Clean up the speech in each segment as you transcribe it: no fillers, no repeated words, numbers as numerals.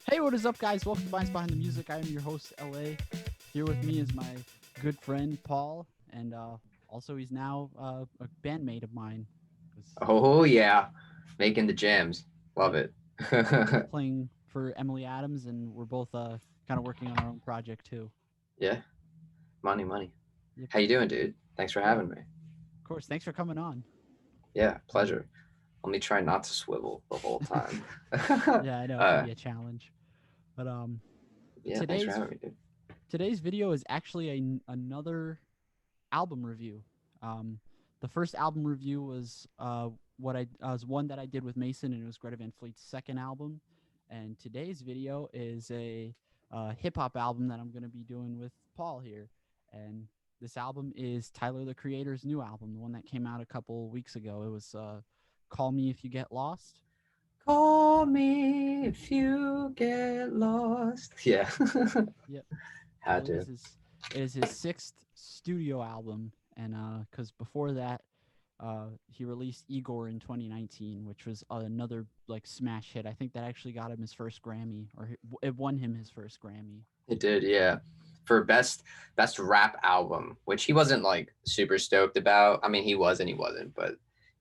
Hey, what is up, guys? Welcome to Minds Behind the Music. I am your host, LA. Here with me is my good friend, Paul, and also he's now a bandmate of mine. 'Cause, Oh yeah, making the jams. Love yep, it. we're both playing for Emily Adams, and we're both kind of working on our own project too. Yeah, money. Yep, How you doing, dude? Thanks for good. having me. Of course, thanks for coming on. Yeah, pleasure. Let me try not to swivel the whole time. Yeah, I know it can uh, be a challenge, but yeah, thanks for today's having me, dude. today's video is actually another album review. Um, the first album review was was one that I did with Mason, and it was Greta Van Fleet's second album. And today's video is a hip hop album that I'm going to be doing with Paul here. And this album is Tyler the Creator's new album, the one that came out a couple weeks ago. It was "Call Me If You Get Lost." Call me if you get lost. Yeah, Yep. So had to. it is his sixth studio album, and because before that, he released Igor in 2019, which was another like smash hit. I think that actually got him his first Grammy, or it won him his first Grammy. It did, yeah. For best rap album, which he wasn't like super stoked about. I mean, he was and he wasn't, but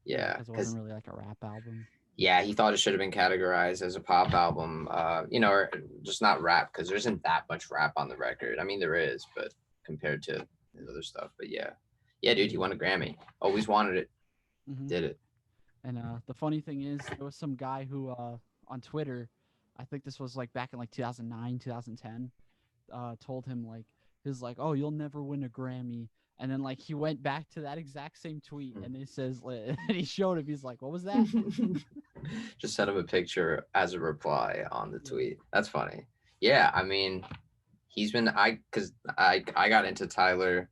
Yeah, yeah, because it wasn't because really like a rap album. yeah, he thought it should have been categorized as a pop album, or just not rap because there isn't that much rap on the record. I mean, there is, but compared to his other stuff. But yeah, dude, he Yeah. won a Grammy. Always wanted it, Hmm. did it. And the funny thing is, there was some guy who on Twitter, I think this was like back in like 2009, 2010, told him like he was like, "Oh, you'll never win a Grammy." And then like he went back to that exact same tweet, and it says, and he showed him. He's like, "What was that?" Just sent him a picture as a reply on the Yeah. tweet. That's funny. Yeah, I mean, he's been because I got into Tyler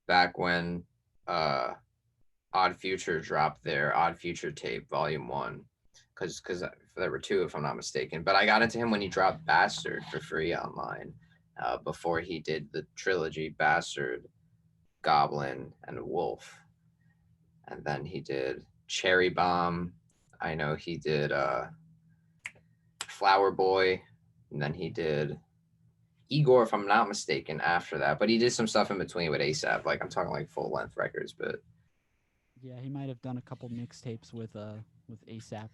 back when uh Odd Future dropped their Odd Future tape, Volume One, because there were two, if I'm not mistaken. But I got into him when he dropped Bastard for free online, before he did the trilogy Bastard, Goblin, and Wolf, and then he did Cherry Bomb. I know he did Flower Boy, and then he did Igor, if I'm not mistaken, after that. But he did some stuff in between with ASAP. Like I'm talking like full length records, but Yeah, he might have done a couple mixtapes with ASAP.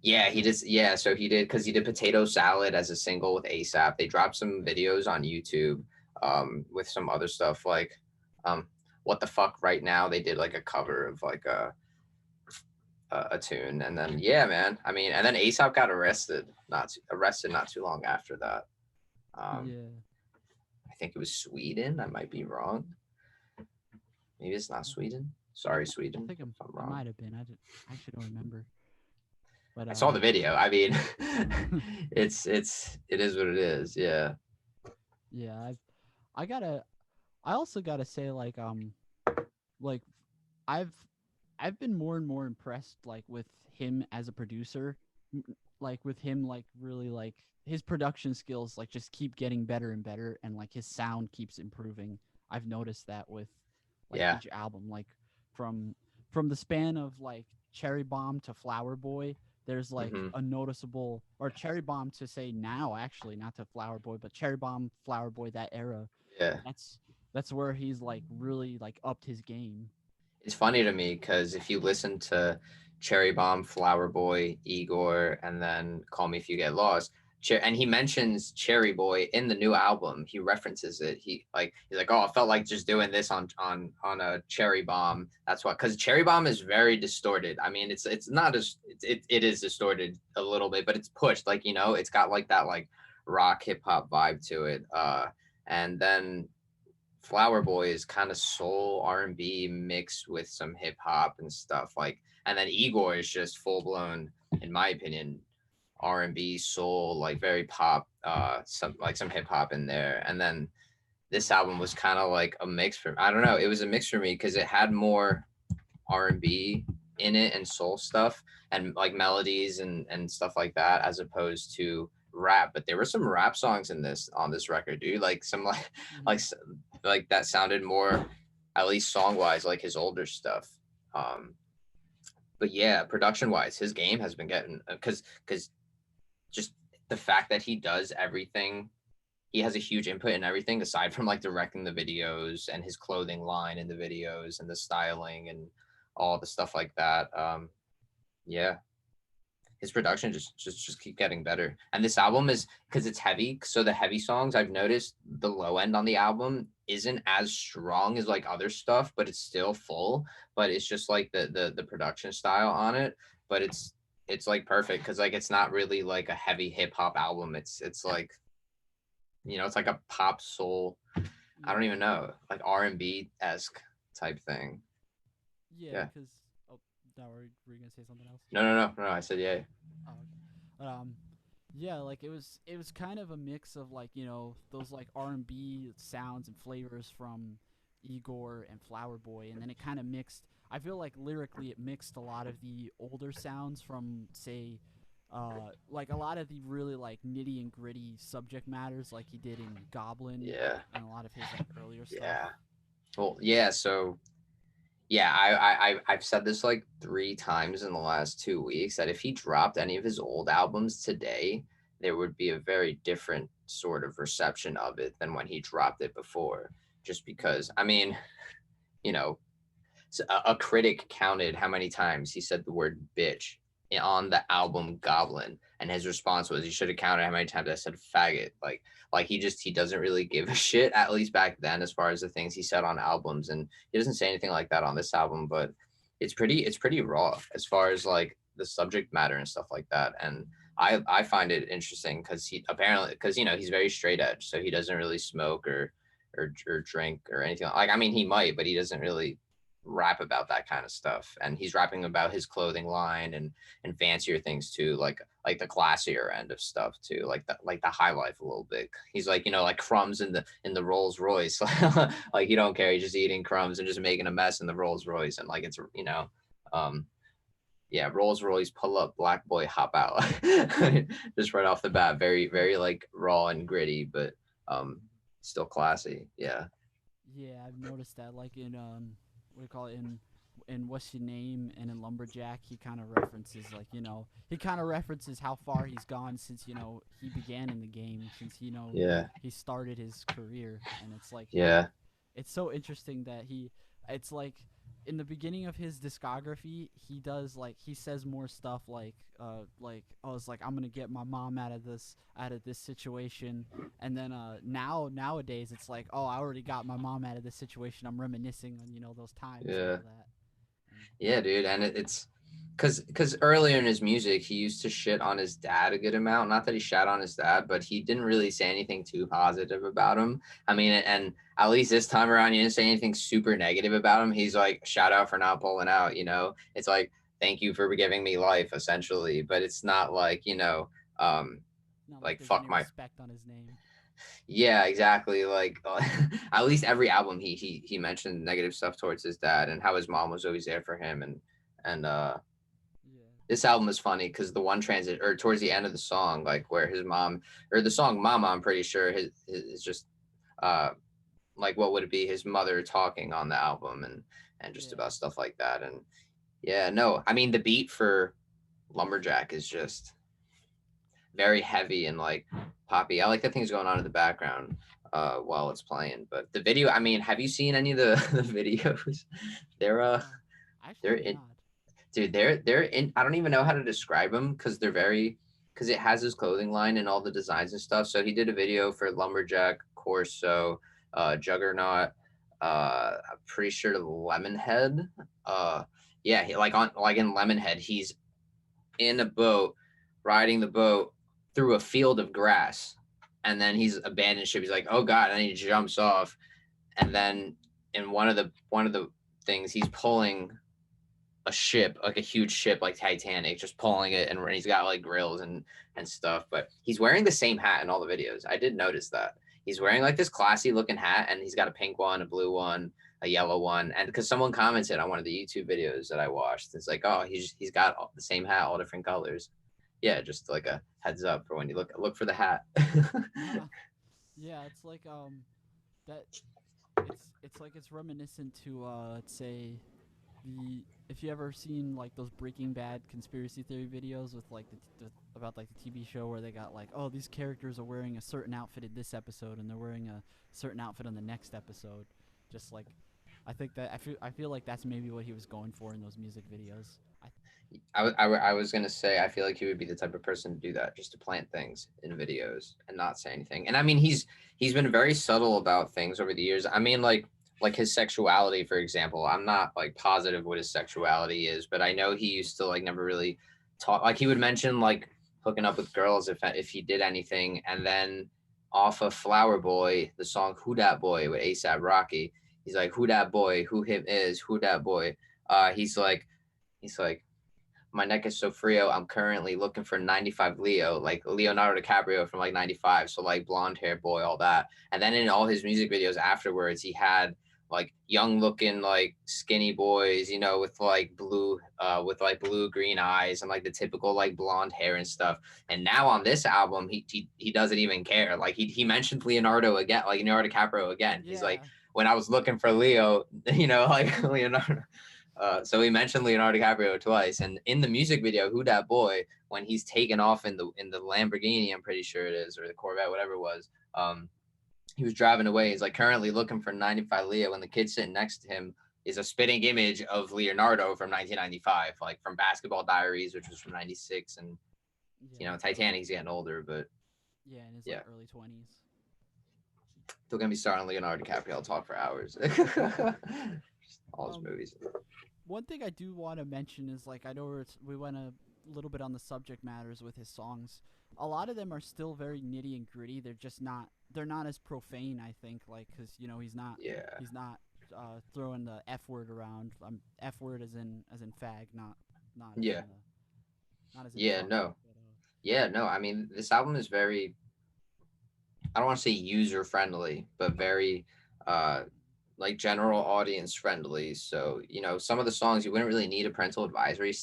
yeah, he did. Yeah, so he did because he did Potato Salad as a single with ASAP. They dropped some videos on YouTube, with some other stuff like, um, what the fuck right now. They did like a cover of like a tune, and then yeah, man. I mean, and then ASAP got arrested not too long after that. Um, Yeah, I think it was Sweden. I might be wrong. Maybe it's not I, Sweden. Sorry, I Sweden, think if I'm it wrong. might have been. I actually don't remember. But I saw the video. I mean, it is what it is. Yeah. yeah, I gotta I also gotta say like I've I've been more and more impressed like with him as a producer, like with him like really like his production skills like just keep getting better and better, and like his sound keeps improving. I've noticed that with like Yeah. each album, like from from the span of like Cherry Bomb to Flower Boy, there's like Hmm. a noticeable, or Cherry Bomb to say now, actually not to Flower Boy, but Cherry Bomb, Flower Boy, that era, Yeah. that's that's where he's like really like upped his game. It's funny to me because if you listen to Cherry Bomb, Flower Boy, Igor, and then Call Me If You Get Lost, and he mentions Cherry Boy in the new album. He references it. He's like, oh, I felt like just doing this on a Cherry Bomb. That's what, because Cherry Bomb is very distorted. I mean, it's not as it is distorted a little bit, but it's pushed. Like it's got like that like rock hip hop vibe to it. And then Flower Boy is kind of soul R&B mixed with some hip hop and stuff like, and then Igor is just full blown, in my opinion, R&B soul, like very pop, some hip hop in there. And then this album was kind of like a mix for, I don't know, it was a mix for me because it had more R&B in it and soul stuff and like melodies and stuff like that as opposed to rap. But there were some rap songs in this on this record, dude, like some like Mhm. like that sounded more, at least song wise, like his older stuff. um but yeah, production wise, his game has been getting, because just the fact that he does everything, he has a huge input in everything aside from like directing the videos and his clothing line in the videos and the styling and all the stuff like that. Yeah, his production just keep getting better. And this album is, because it's heavy, so the heavy songs, I've noticed the low end on the album isn't as strong as like other stuff, but it's still full. But it's just like the production style on it. But it's like perfect because like it's not really like a heavy hip hop album. It's like, it's like a pop soul. I don't Yeah, even know, like R&B esque type thing. yeah, Yeah. because oh, now were you gonna say something else? No. I said yeah. Oh, okay. Yeah, like it was kind of a mix of like those like R&B sounds and flavors from Igor and Flower Boy, and then it kind of mixed. I feel like lyrically it mixed a lot of the older sounds from say, like a lot of the really like nitty and gritty subject matters like he did in Goblin Yeah. and a lot of his like earlier stuff. Yeah. Well, yeah. So yeah, I've said this like 3 times in the last 2 weeks that if he dropped any of his old albums today, there would be a very different sort of reception of it than when he dropped it before. Just because, Mm. I mean, you know, a critic counted how many times he said the word bitch on the album Goblin, and his response was, "You should have counted how many times I said faggot." Like he doesn't really give a shit, at least back then, as far as the things he said on albums, and he doesn't say anything like that on this album. But it's pretty raw as far as like the subject matter and stuff like that, and I find it interesting because he apparently, because he's very straight edge, so he doesn't really smoke or drink or anything. Like, I mean, he might, but he doesn't really rap about that kind of stuff, and he's rapping about his clothing line and fancier things too, like the classier end of stuff too, like the high life a little bit. He's like, like crumbs in the Rolls Royce. Like, he don't care, he's just eating crumbs and just making a mess in the Rolls Royce, and like it's um yeah, Rolls Royce, pull up, black boy, hop out. Just right off the bat, very very like raw and gritty, but um still classy. Yeah. Yeah, I've noticed that. Like in what do you call it, in What's Your Name and in Lumberjack, he kind of references like he kind of references how far he's gone since he began in the game, since Yeah. he started his career, and it's like Yeah. it's so interesting that it's like in the beginning of his discography he does like he says more stuff like oh it's like I'm gonna get my mom out of this situation, and then nowadays it's like oh I already got my mom out of this situation, I'm reminiscing on those times and Yeah. all that. And, Yeah, dude, and it's because earlier in his music he used to shit on his dad a good amount. Not that he shat on his dad, but he didn't really say anything too positive about him. I mean, and at least this time around, he didn't say anything super negative about him. He's like, shout out for not pulling out. It's like, thank you for giving me life, essentially. But it's not like, not like like there's fuck any my. respect on his name. Yeah, exactly. Like, at least every album he mentioned negative stuff towards his dad and how his mom was always there for him, and Yeah, this album is funny because the one transit or towards the end of the song, like where his mom, or the song Mama, I'm pretty sure his is just uh like, what would it be, his mother talking on the album, and just yeah, about stuff like that. And yeah, no, I mean the beat for Lumberjack is just very heavy and like poppy. I like the things going on in the background while it's playing. But the video, I mean, have you seen any of the, the videos? They're uh I actually they're have in, not. dude, they're in, I don't even know how to describe them because they're very, because it has his clothing line and all the designs and stuff. So he did a video for Lumberjack, Corso, Juggernaut, I'm pretty sure Lemonhead. Uh yeah, like in Lemonhead, he's in a boat, riding the boat through a field of grass, and then he's abandoned ship. He's like, oh god, and he jumps off, and then in one of the things, he's pulling a ship, like a huge ship like Titanic, just pulling it, and he's got like grills and stuff. But he's wearing the same hat in all the videos. I did notice that. He's wearing like this classy looking hat, and he's got a pink one, a blue one, a yellow one. And because someone commented on one of the YouTube videos that I watched, it's like, oh, he's got the same hat, all different colors. Yeah, just like a heads up for when you look for the hat. Yeah, it's like that it's like it's reminiscent to let's say the if you ever seen like those Breaking Bad conspiracy theory videos with like like the TV show where they got like, oh, these characters are wearing a certain outfit in this episode and they're wearing a certain outfit on the next episode. Just like, I think that I feel like that's maybe what he was going for in those music videos. I was gonna say I feel like he would be the type of person to do that, just to plant things in videos and not say anything. And I mean, he's been very subtle about things over the years. I mean, like his sexuality, for example. I'm not like positive what his sexuality is, but I know he used to like never really talk. Like he would mention like hooking up with girls if he did anything, and then off of Flower Boy, the song "Who Dat Boy" with ASAP Rocky, he's like, "Who dat boy? Who him is? Who dat boy?" He's like my neck is so frio. I'm currently looking for 95 Leo, like Leonardo DiCaprio from like 95. So like blonde hair boy, all that. And then in all his music videos afterwards, he had like young looking like skinny boys, with like blue green eyes and like the typical like blonde hair and stuff. And now on this album, he doesn't even care. Like he mentioned Leonardo again, like Leonardo DiCaprio again. He's like, Yeah, when I was looking for Leo, like Leonardo. So we mentioned Leonardo DiCaprio twice, and in the music video, "Who Dat Boy," when he's taken off in the Lamborghini, I'm pretty sure it is, or the Corvette, whatever it was. He was driving away. He's like currently looking for 95 Leo, and the kid sitting next to him is a spitting image of Leonardo from 1995, like from Basketball Diaries, which was from '96, and yeah, Titanic's getting older, but yeah, in his like yeah, early 20s. still gonna be starting Leonardo DiCaprio. I'll talk for hours. All his Um, movies. One thing I do want to mention is like I know we went a little bit on the subject matters with his songs. A lot of them are still very nitty and gritty. They're not as profane. I think like because Yeah, he's not throwing the f word around. F word as in fag, not as in yeah, not as in yeah. fuck. No, But yeah, no. I mean, this album is very, I don't want to say user friendly, but very uh like general audience friendly. So, some of the songs you wouldn't really need a parental advisory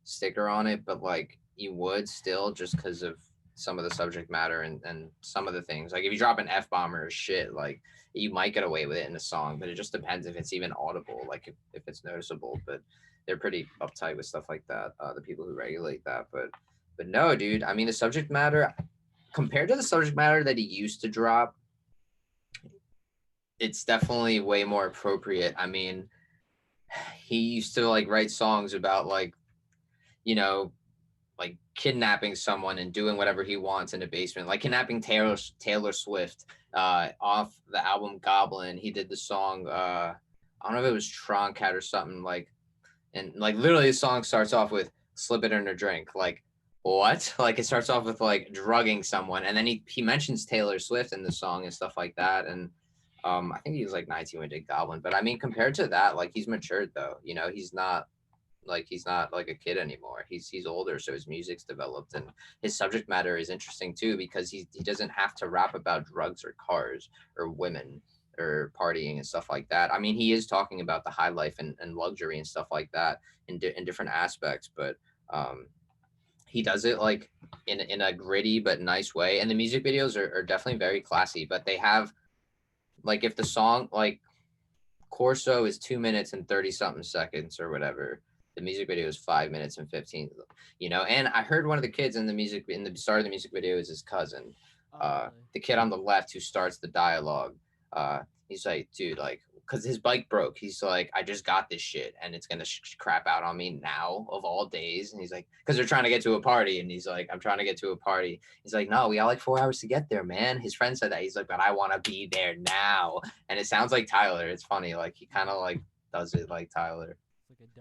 sticker on it, but like you would still just because of some of the subject matter and some of the things. Like if you drop an F bomb or shit, like you might get away with it in a song, but it just depends if it's even audible, like if it's noticeable. But they're pretty uptight with stuff like that, the people who regulate that. But no, dude, I mean the subject matter compared to the subject matter that he used to drop, it's definitely way more appropriate. I mean, he used to like write songs about you know, like kidnapping someone and doing whatever he wants in a basement, like kidnapping Taylor Swift. Off the album Goblin, he did the song. I don't know if it was Troncat or something like, and like literally the song starts off with "slip it in a drink." Like what? Like it starts off with like drugging someone, and then he mentions Taylor Swift in the song and stuff like that, and I think he was like 19 when he did Goblin. But I mean, compared to that, like he's matured though. He's not like a kid anymore. He's older, so his music's developed, and his subject matter is interesting too because he doesn't have to rap about drugs or cars or women or partying and stuff like that. I mean, he is talking about the high life and luxury and stuff like that in different aspects, but um, he does it like in a gritty but nice way. And the music videos are definitely very classy, but they have like if the song like Corso is 2 minutes and 30 something seconds or whatever. The music video is 5 minutes and 15. And I heard one of the kids in the start of the music video is his cousin. oh really? The kid on the left who starts the dialogue. He's like, dude, like, because his bike broke. He's like, I just got this shit and it's gonna crap out on me now of all days. And he's like, because they're trying to get to a party, and he's like, I'm trying to get to a party. He's like, no, we got like 4 hours to get there, man. His friend said that. He's like, but I want to be there now. And it sounds like Tyler. It's funny, like he kind of like does it like Tyler. It's like a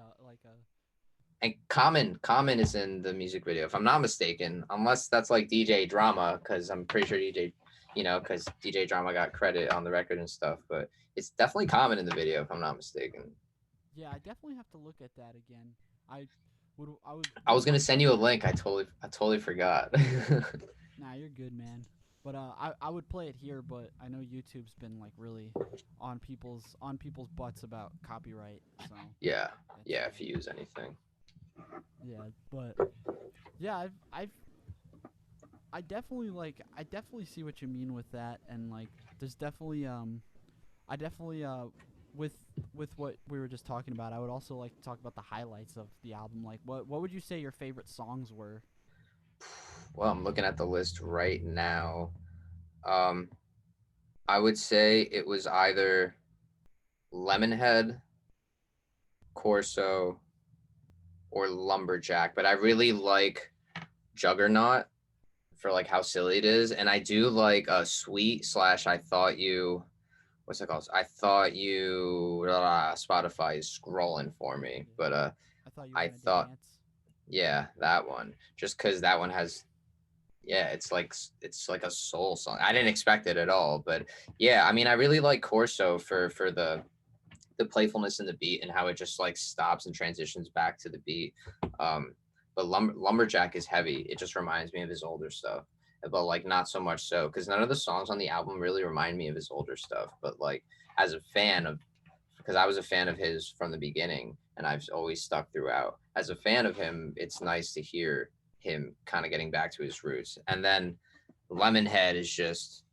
And Common is in the music video, if I'm not mistaken, unless that's like DJ Drama, because I'm pretty sure because DJ Drama got credit on the record and stuff. But it's definitely Common in the video, if I'm not mistaken. yeah. I definitely have to look at that again. I I would I really was gonna like to send you a hear. link. I totally forgot. Nah, you're good, man. But I would play it here, but I know YouTube's been like really on people's butts about copyright. So Yeah, it's yeah. If you use anything, yeah, but yeah, I definitely see what you mean with that, and like there's definitely I definitely with what we were just talking about, I would also like to talk about the highlights of the album. Like, what would you say your favorite songs were? Well, I'm looking at the list right now. Um, I would say it was either Lemonhead, Corso, or Lumberjack, but I really like Juggernaut for like how silly it is, and I do like Sweet slash I Thought You. What's it called? I Thought You. Spotify is scrolling for me, Yeah. but I thought you I wanted to thought, dance. yeah, that one. Just because that one has, yeah, it's like a soul song. I didn't expect it at all, but yeah, I mean, I really like Corso for the playfulness in the beat and how it just like stops and transitions back to the beat. Um, but Lumberjack is heavy. It just reminds me of his older stuff, but like not so much so because none of the songs on the album really remind me of his older stuff. But like as a fan of, because I was a fan of his from the beginning and I've always stuck throughout. As a fan of him, it's nice to hear him kind of getting back to his roots. And then Lemonhead is just,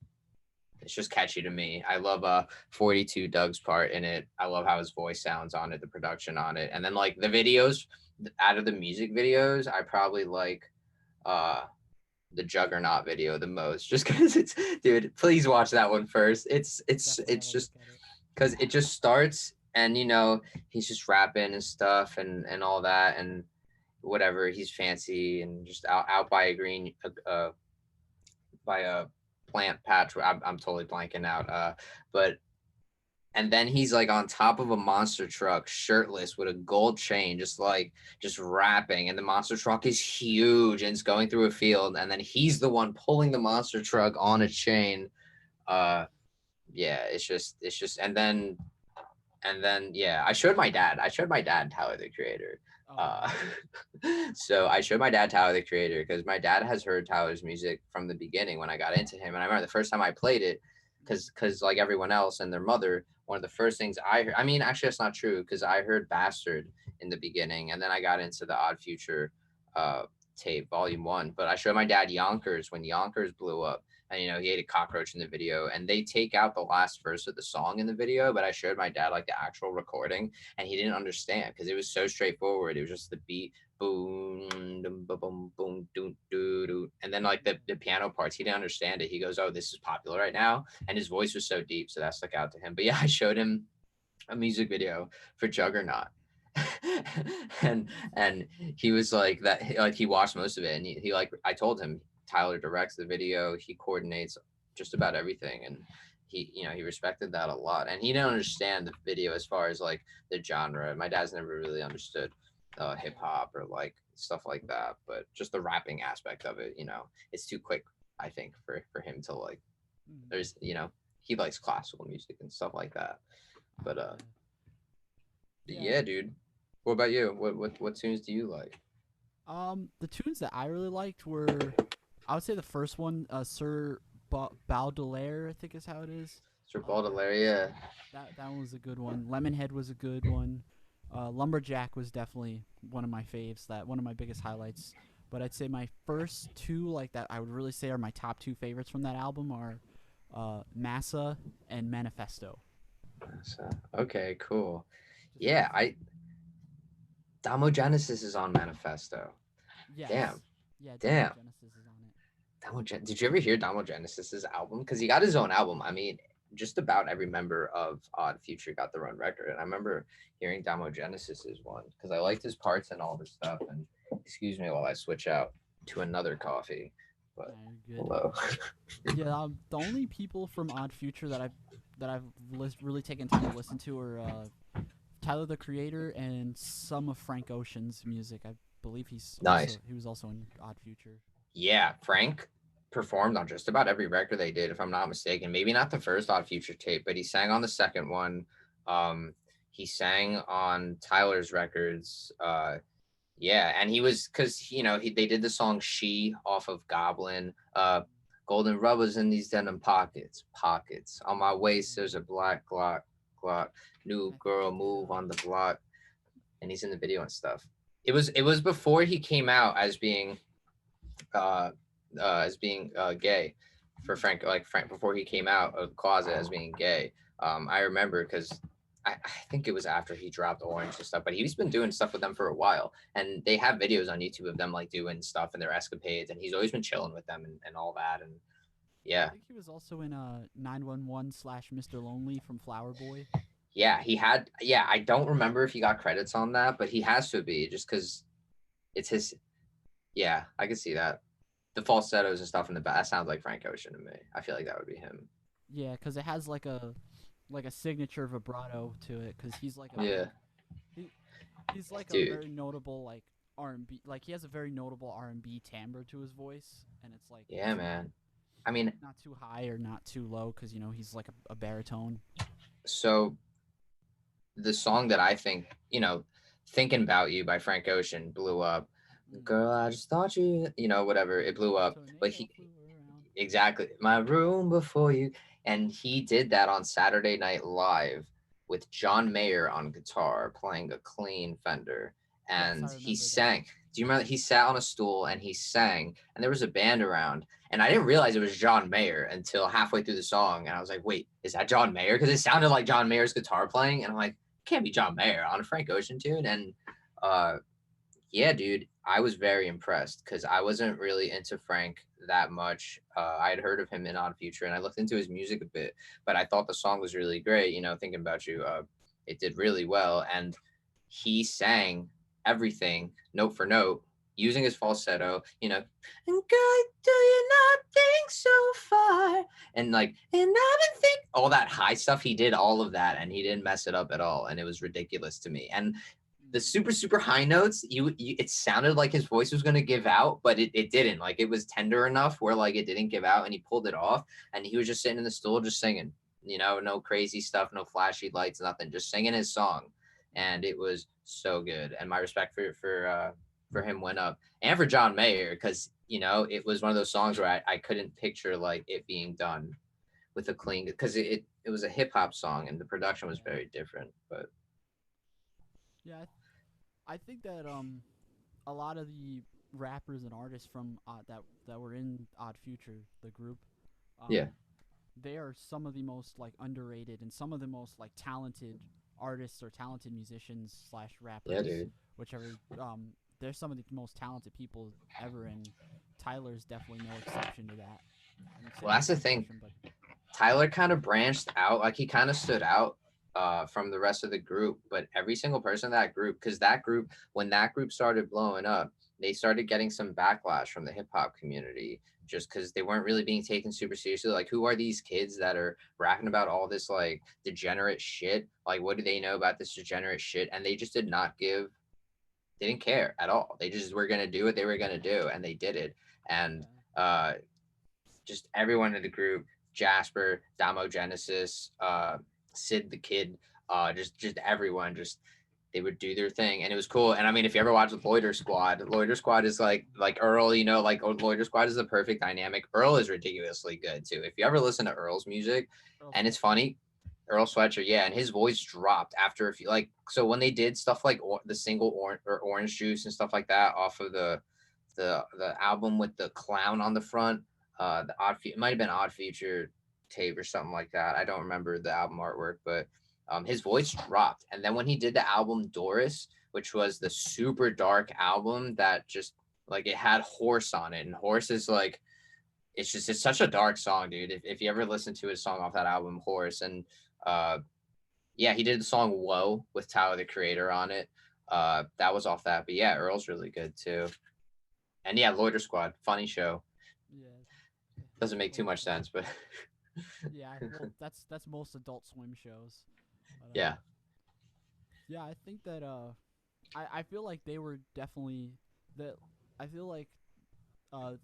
it's just catchy to me. I love 42 Doug's part in it. I love how his voice sounds on it, the production on it. And then like the videos, out of the music videos, I probably like uh the Juggernaut video the most just cuz it's, dude, please watch that one first. I'll definitely have It's a look just at it. cuz it just starts and he's just rapping and stuff and all that and whatever, he's fancy and just out by a green by a plant patch. I'm totally blanking out. But and then he's like on top of a monster truck, shirtless with a gold chain, just rapping. And the monster truck is huge and it's going through a field. And then he's the one pulling the monster truck on a chain. Uh, yeah, it's just, and then yeah, I showed my dad Tyler the Creator. Oh uh wow. so I showed my dad Tyler the Creator because my dad has heard Tyler's music from the beginning when I got into him, and I remember the first time I played it, because like everyone else and their mother, one of the first things I heard, I mean actually that's not true because I heard Bastard in the beginning and then I got into the Odd Future uh tape volume 1, but I showed my dad Yonkers when Yonkers blew up, and he ate a cockroach in the video, and they take out the last verse of the song in the video, but I showed my dad like the actual recording and he didn't understand because it was so straightforward. It was just the beat, boom, boom, boom, boom, doo, doo, doo. And then like the piano parts, he didn't understand it. He goes, oh, this is popular right now, and his voice was so deep, so that stuck out to him. But yeah, I showed him a music video for Juggernaut. and and he was like that, like he watched most of it, and he like, I told him Tyler directs the video, he coordinates just about everything, and he respected that a lot, and he didn't understand the video as far as like the genre. My dad's never really understood hip Yeah. hop or like stuff like that, but just the rapping aspect of it, it's too quick, I think, for him to like. Mhm. There's he likes classical music and stuff like that, but Yeah. Yeah. yeah, dude. What about you? What tunes do you like? The tunes that I really liked were, I would say the first one, Sir Baudelaire, I think is how it is. Sir That Baudelaire, yeah. that one was a good one. Lemonhead was a good one. Lumberjack was definitely one of my faves. That one of my biggest highlights. But I'd say my first two, like that, I would really say are my top two favorites from that album are Massa and Manifesto. So, okay, cool. Just Yeah, because, I Damo Genesis is on Manifesto. Damn, yes, yeah, Damo damn. Genesis is on it. Did you ever hear Damo Genesis's album? Because he got his own album. I mean, just about every member of Odd Future got their own record, and I remember hearing Damo Genesis's one because I liked his parts and all this stuff. And excuse me while I switch out to another coffee. Yeah, But you're good. hello. Yeah, the only people from Odd Future that I've really taken time to listen to are Tyler the Creator and some of Frank Ocean's music. I believe Nice. he was also in Odd Future. Yeah, Frank performed on just about every record they did, if I'm not mistaken. Maybe not the first Odd Future tape, but he sang on the second one. Um, he sang on Tyler's records. Yeah, and he was, because they did the song "She" off of Goblin. Golden rubbers in these denim pockets, pockets. On my waist, there's a black Glock, Glock. New I think I girl did. move on the block, and he's in the video and stuff. It was before he came out uh, as being gay, for Frank, like Frank before he came out of the closet as being gay. I remember because I think it was after he dropped Orange and stuff, but he's been doing stuff with them for a while, and they have videos on YouTube of them like doing stuff and their escapades, and he's always been chilling with them and all that, and I yeah, think he was also in 911 slash Mr. Lonely from Flower Boy. yeah, he had, yeah, I don't remember if he got credits on that, but he has to be just because it's his. Yeah, I can see that. The falsettos and stuff in the back, that sounds like Frank Ocean to me. I feel like that would be him. Yeah, because it has like a signature vibrato to it. Because he's like a Yeah, big he, he's like a dude. very notable like R&B. Like he has a very notable R&B timbre to his voice, and it's like Yeah, man. I mean, not too high or not too low. Because he's like a baritone. so the song that I think, Thinking About You by Frank Ocean blew up. Mm. Girl, I just thought whatever, it blew up. But Tornado he, flew around. exactly, my room before you. And he did that on Saturday Night Live with John Mayer on guitar playing a clean Fender. Yes, I And he remember that. sang. Do you remember? He sat on a stool and he sang, and there was a band around. And I didn't realize it was John Mayer until halfway through the song. And I was like, wait, is that John Mayer? Because it sounded like John Mayer's guitar playing. And I'm like, can't be John Mayer on a Frank Ocean tune. And uh, yeah, dude, I was very impressed because I wasn't really into Frank that much. I had heard of him in Odd Future and I looked into his music a bit, but I thought the song was really great. Thinking about you, it did really well. And he sang everything note for note using his falsetto, and God, do you not think so far? And like, and I've been think all that high stuff, he did all of that and he didn't mess it up at all. And it was ridiculous to me. And the Mm. super super high notes, it sounded like his voice was going to give out, but it didn't. Like it was tender enough where like it didn't give out, and he pulled it off, and he was just sitting in the stool just singing, no crazy stuff, no flashy lights, nothing, just singing his song. Mm. And it was so good, and my respect for him went up, and for John Mayer, because it was one of those songs where I couldn't picture like it being done with a clean, because it was a hip-hop song and the production was Yeah. very different, but Yeah. I think that a lot of the rappers and artists from that were in Odd Future, the group, yeah. um, they are some of the most like underrated and some of the most like talented artists or talented musicians slash Yeah, rappers, dude. whichever. They're some of the most talented people ever, and Tyler's definitely no exception to that. And Well, same with that's the Frank thing. Ocean, but Tyler kind of branched out, like he kind of stood out from the rest of the group, but every single person in that group, because that group, when that group started blowing up, they started getting some backlash from the hip hop community just because they weren't really being taken super seriously. Like, who are these kids that are rapping about all this like degenerate shit? Like, what do they know about this degenerate shit? And they just did not give, they didn't care at all. They just were going to do what they were going to do, and they did it. And yeah, uh, just everyone in the group, Jasper, Damo Genesis, Sid the Kid, just everyone, just they would do their thing, and it was cool. And I mean, if you ever watch Loiter Squad is like Earl, like Loiter Squad is the perfect dynamic. Earl is ridiculously good too. If you ever listen to Earl's music, Earl and it's Sweatshirt. funny, Earl Sweatshirt, yeah, and his voice dropped after a few, like, so when they did stuff like the single Orange Juice and stuff like that off of the album with the clown on the front, it might have been Odd Future tape or something like that. I don't remember the album artwork, but his voice dropped. And then when he did the album Doris, which was the super dark album that just like it had Horse on it, and Horse is like it's such a dark song, dude. If you ever listen to his song off that album, Horse, and uh, yeah, he did the song Whoa with Tyler the Creator on it. That was off that, but yeah, Earl's really good too. And yeah, Loiter Squad, funny show. Yeah, Doesn't make too Loiter much Squad. sense, but Yeah, well, that's most Adult Swim shows. But yeah, yeah, I think that I feel like they were definitely that. I feel like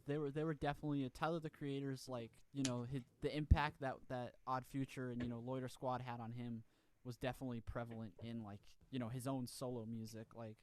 they were definitely Tyler the Creator's like the impact that Odd Future and Loiter Squad had on him was definitely prevalent in like his own solo music like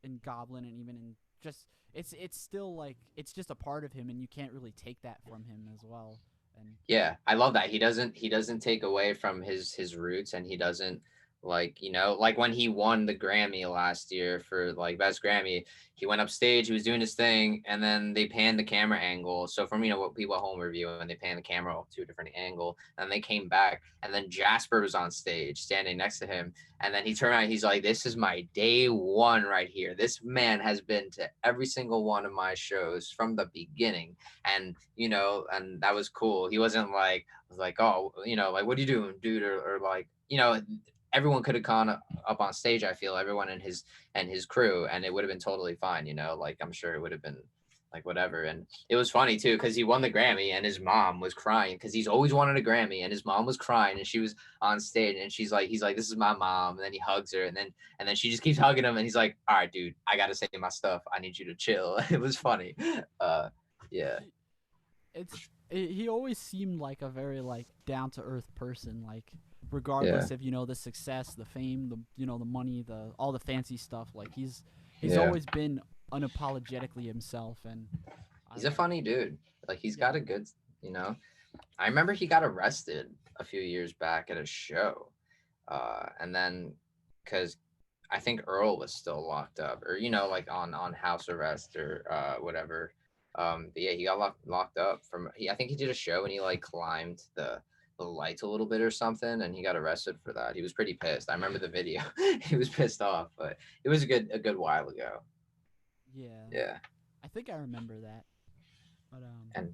in Goblin and even in just it's still like it's just a part of him and you can't really take that from him as well and yeah. I love that he doesn't take away from his roots, and he doesn't Like, like when he won the Grammy last year for like best Grammy, he went up stage, he was doing his thing, and then they panned the camera angle. So from what people at home review, and they panned the camera to a different angle, and they came back, and then Jasper was on stage standing next to him, and then he turned around, he's like, "This is my day one right here. This man has been to every single one of my shows from the beginning." And and that was cool. He wasn't like, was like, "Oh, like, what are you doing, dude?" Or like, everyone could have gone up on stage. I feel everyone and his crew, and it would have been totally fine. Like, I'm sure it would have been like whatever. And it was funny too because he won the Grammy, and his mom was crying because he's always wanted a Grammy, and his mom was crying, and she was on stage, and he's like, "This is my mom," and then he hugs her, and then she just keeps hugging him, and he's like, "All right, dude, I gotta say my stuff. I need you to chill." It was funny. Yeah, He, he always seemed like a very like down to earth person, like yeah, regardless of the success, the fame, the money, the all the fancy stuff. Like he's yeah. always been unapologetically himself, and I He's a like funny dude. Like, he's got yeah a good, you know. I remember he got arrested a few years back at a show, and then because I think Earl was still locked up, or like on house arrest or whatever. But yeah, he got locked up from. I think he did a show and he like climbed the lights a little bit or something, and he got arrested for that. He was pretty pissed. I remember the video. He was pissed off, but it was a good while ago. yeah. Yeah, I think I remember that, but and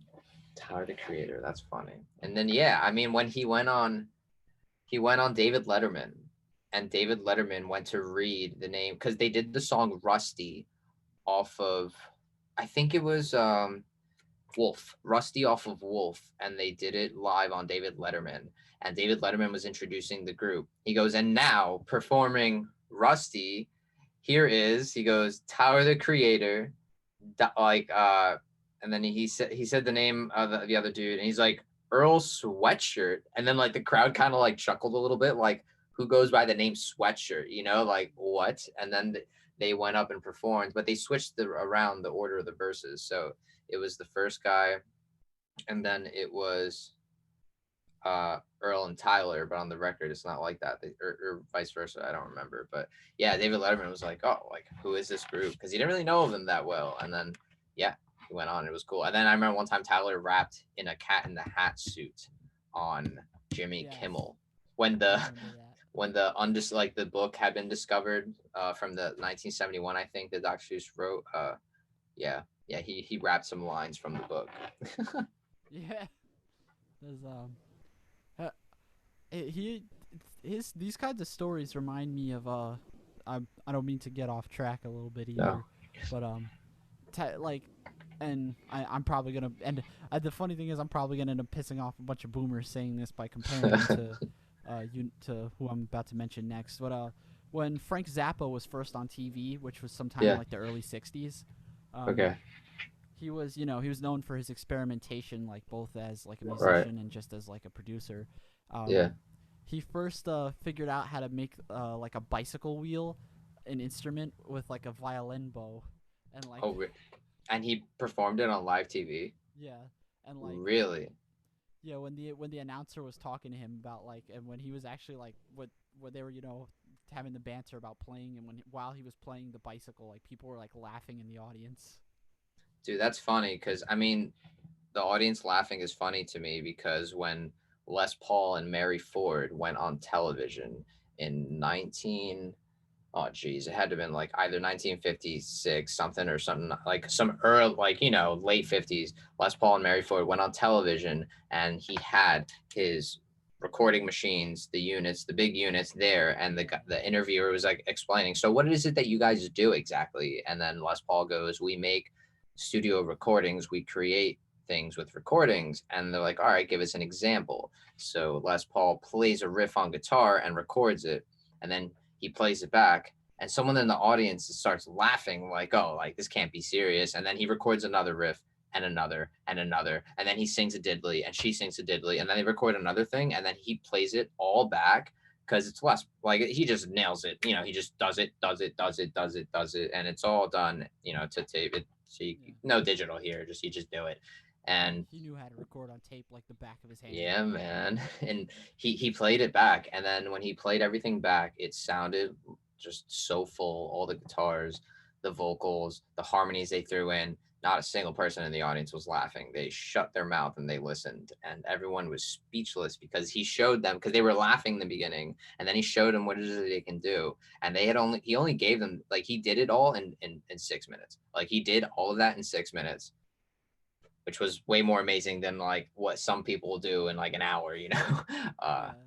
Tyler the Creator. That's funny. And then yeah, I mean when he went on David Letterman, and David Letterman went to read the name because they did the song Rusty off of, I think it was Wolf, Rusty off of Wolf, and they did it live on David Letterman. And David Letterman was introducing the group. He goes, and now performing Rusty, he goes, Tyler the Creator, like and then he said the name of the other dude, and he's like, Earl Sweatshirt, and then like the crowd kind of like chuckled a little bit, like, who goes by the name Sweatshirt, like what? And then they went up and performed, but they switched around the order of the verses. So it was the first guy, and then it was Earl and Tyler, but on the record it's not like that. Or vice versa. I don't remember, but yeah, David Letterman was like, "Oh, like, who is this group?" Because he didn't really know them that well, and then yeah, he went on. It was cool. And then I remember one time Tyler rapped in a Cat in the Hat suit on Jimmy yes, Kimmel when I the remember that. when like the book had been discovered from the 1971, I think, that Dr. Seuss wrote. Yeah, yeah, he rapped some lines from the book. Yeah, there's uh, he his these kinds of stories remind me of I don't mean to get off track a little bit No. either, but like, and I'm probably gonna and the funny thing is I'm probably gonna end up pissing off a bunch of boomers saying this by comparing him to to who I'm about to mention next. But when Frank Zappa was first on TV, which was sometime in Yeah. like the early '60s, um, Okay. he was he was known for his experimentation, like both as like a Right. musician and just as like a producer. Um, Yeah. he first figured out how to make like a bicycle wheel, an instrument with like a violin bow, and like Oh, and he performed it on live TV. yeah, and like Really? yeah, when the announcer was talking to him about like, and when he was actually like what they were having the banter about playing, and when while he was playing the bicycle, like people were like laughing in the audience. Dude, that's funny because I mean, the audience laughing is funny to me because when Les Paul and Mary Ford went on television in 19, oh geez, it had to have been like either 1956 something or something, like some early, like, late 50s. Les Paul and Mary Ford went on television, and he had his recording machines, the units, the big units there, and Yeah, the interviewer was like explaining, so what is it that you guys do exactly? And then Les Paul goes, we make studio recordings, we create things with recordings. And they're like, all right, give us an example. So Les Paul plays a riff on guitar and records it, and then he plays it back, and someone in the audience starts laughing, like, oh, like, this can't be serious. And then he records another riff, and another and another, and then he sings a diddly, and she sings a diddly, and then they record another thing, and then he plays it all back because it's less, like, he just nails it. He just does it, does it, does it, does it, does it, and it's all done, to tape it. So yeah, no digital here, just you just do it. And He knew how to record on tape like the back of his hand. yeah, man. And he played it back, and then when he played everything back, it sounded just so full. All the guitars, the vocals, the harmonies they threw in. Not a single person in the audience was laughing. They shut their mouth and they listened, and everyone was speechless because he showed them, because they were laughing in the beginning, and then he showed them what it is that they can do. And he only gave them, like, he did it all in 6 minutes. Like, he did all of that in 6 minutes, which was way more amazing than like what some people do in like an hour, uh, Yeah,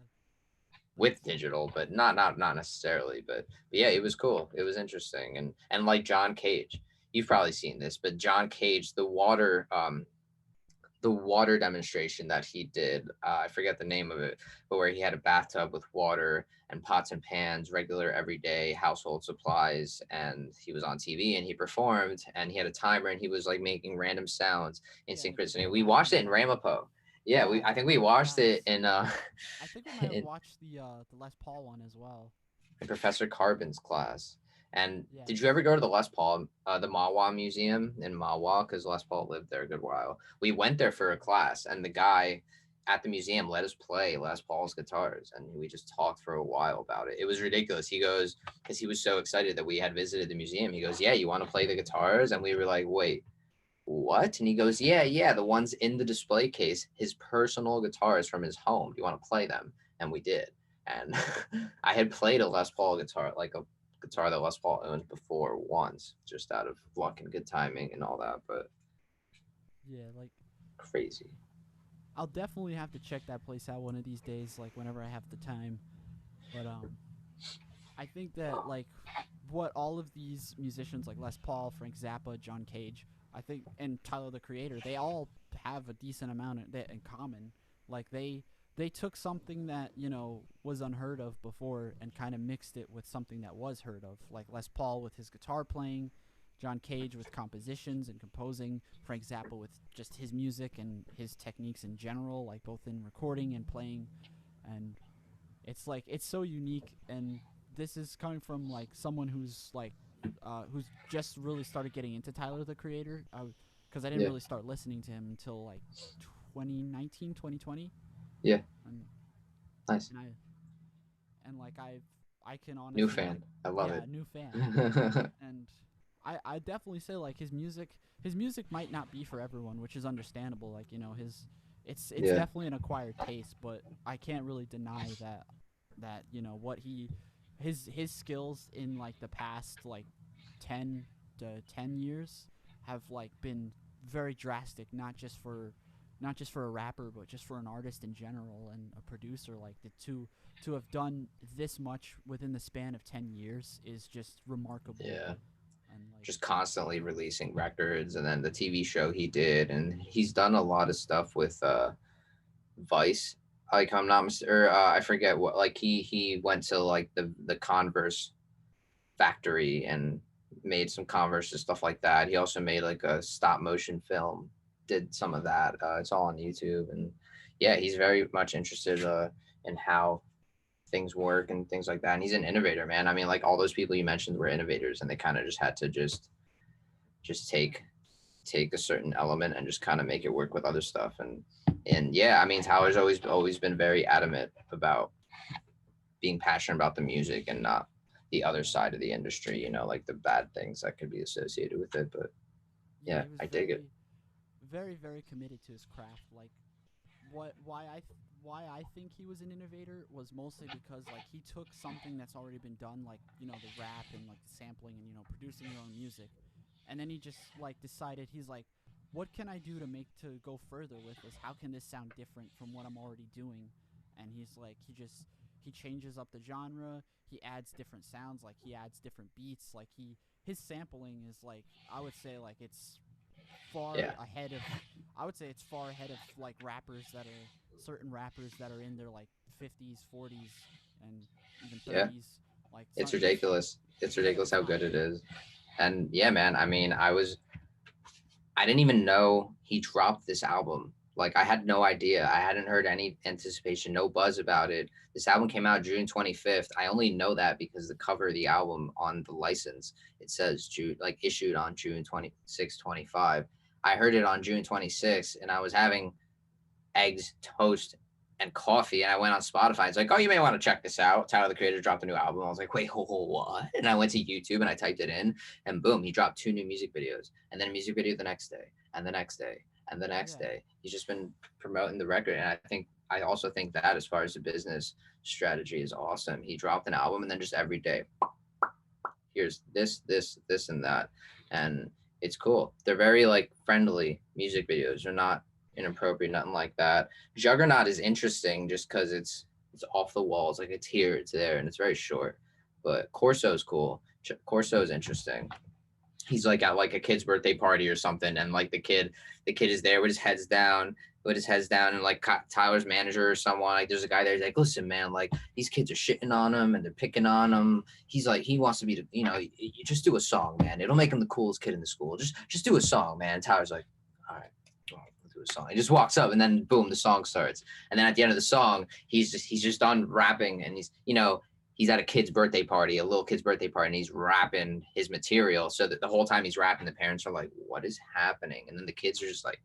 with that's digital, but not necessarily. But yeah, it was cool. It was interesting, and like John Cage, you've probably seen this, but John Cage, the water demonstration that he did. I forget the name of it, but where he had a bathtub with water and pots and pans, regular everyday household supplies, and he was on TV and he performed, and he had a timer and he was like making random sounds in yeah, and it was synchronicity. like We watched rapping it in back. Ramapo. Yeah, Yeah, I think we yeah, watched that it was. I think we might have in watched the Les Paul one as well. Professor Carbon's class. And did you Yes. ever go to the Les Paul, the Mawa Museum in Mawa? Because Les Paul lived there a good while. We went there for a Yeah. class, and the guy at the museum let us play Les Paul's guitars, and we just talked for a while about it. It was ridiculous. He goes, because he was so excited that we had visited the museum. He goes, "Yeah, you want to play the guitars?" And we were like, "Wait, what?" And he goes, "Yeah, yeah, the ones in the display case, his personal guitars from his home. Do you want to play them?" And we did. And I had played a Les Paul guitar, like a guitar that Les Paul owned before once, just out of luck and good timing and all that. But Yeah, like crazy. I'll definitely have to check that place out one of these days, like whenever I have the time. But I think that like what all of these musicians like Les Paul, Frank Zappa, John Cage, I think, and Tyler the Creator, they all have a decent amount of that in common. Like they took something that was unheard of before and kind of mixed it with something that was heard of. Like Les Paul with his guitar playing, John Cage with compositions and composing, Frank Zappa with just his music and his techniques in general, like both in recording and playing. And it's like it's so unique, and this is coming from like someone who's just really started getting into Tyler the Creator, because I didn't Yeah, really start listening to him until like 2019, 2020. yeah, and nice. and I and like I can New honestly like, fan. I love yeah, it. new fan. And I definitely say like his music might not be for everyone, which is understandable. Like his it's Yeah, definitely an acquired taste, but I can't really deny that what his skills in like the past like 10 to 10 years have like been very drastic, not just for a rapper but just for an artist in general and a producer. Like the to have done this much within the span of 10 years is just remarkable. yeah. And like, Just constantly releasing records, and then the TV show he did, and he's done a lot of stuff with Vice. Like I'm not, or I forget what. Like he went to like the Converse factory and made some Converse and stuff like that. He also made like a stop motion film. Did some of that. It's all on YouTube, and yeah, he's very much interested in how things work and things like that. And he's an innovator, man. I mean, like all those people you mentioned were innovators, and they kind of just had to just take a certain element and just kind of make it work with other stuff. And yeah, I mean, Tyler's always been very adamant about being passionate about the music and not the other yeah, side of the industry, like the bad things that could be associated with it. But yeah, yeah, he was I dig it. very, very, very committed to his craft. Like, why I think he was an innovator was mostly because like he took something that's already been done, like the rap and like the sampling and producing your own music, and then he just like decided, he's like, what can I do to make to go further with this? How can this sound different from what I'm already doing? And he's like, he changes up the genre. He adds different sounds, like he adds different beats. Like his sampling is like, I would say like it's far Yeah, ahead of I would say it's far ahead of like certain rappers that are in their like 50s, 40s, and even yeah, 30s. Like it's his ridiculous. It's Yeah, ridiculous it's how not. good it is. And yeah, man, I mean, I didn't even know he dropped this album. Like I had no idea. I hadn't heard any anticipation, no buzz about it. This album came out June 25th. I only know that because the cover of the album on the license, it says June, like issued on June 26, 25. I heard it on June 26th, and I was having eggs, toast, and coffee. And I went on Spotify. It's like, oh, you may want to check this out. Tyler the Creator dropped a new album. I was like, wait, what? And I went to YouTube and I typed it in, and boom, he dropped 2 new music videos, and then a music video the next day, and the next day, and the next Yeah, day. He's just been promoting the record, and I also think that as far as the business strategy is awesome. He dropped an album, and then just every day, here's this, and that, and it's cool. They're very like friendly music videos. They're not inappropriate, nothing like that. Juggernaut is interesting just because it's off the walls, like it's here, it's there, and it's very short. But Corso is cool. Corso is interesting. He's like at like a kid's birthday party or something, and like the kid is there with his heads down, and like Tyler's manager or someone, like there's a guy there. He's like, listen, man, like these kids are shitting on him and they're picking on him. He's like, he wants to be the, you just do a song, man. It'll make him the coolest kid in the school. Just do a song, man. And Tyler's like, all right, well, let's do a song. He just walks up, and then boom, the song starts. And then at the end of the song, he's just done rapping, and he's at a kid's birthday party, a little kid's birthday party, and he's rapping his material. So that the whole time he's rapping, the parents are like, what is happening? And then the kids are just like,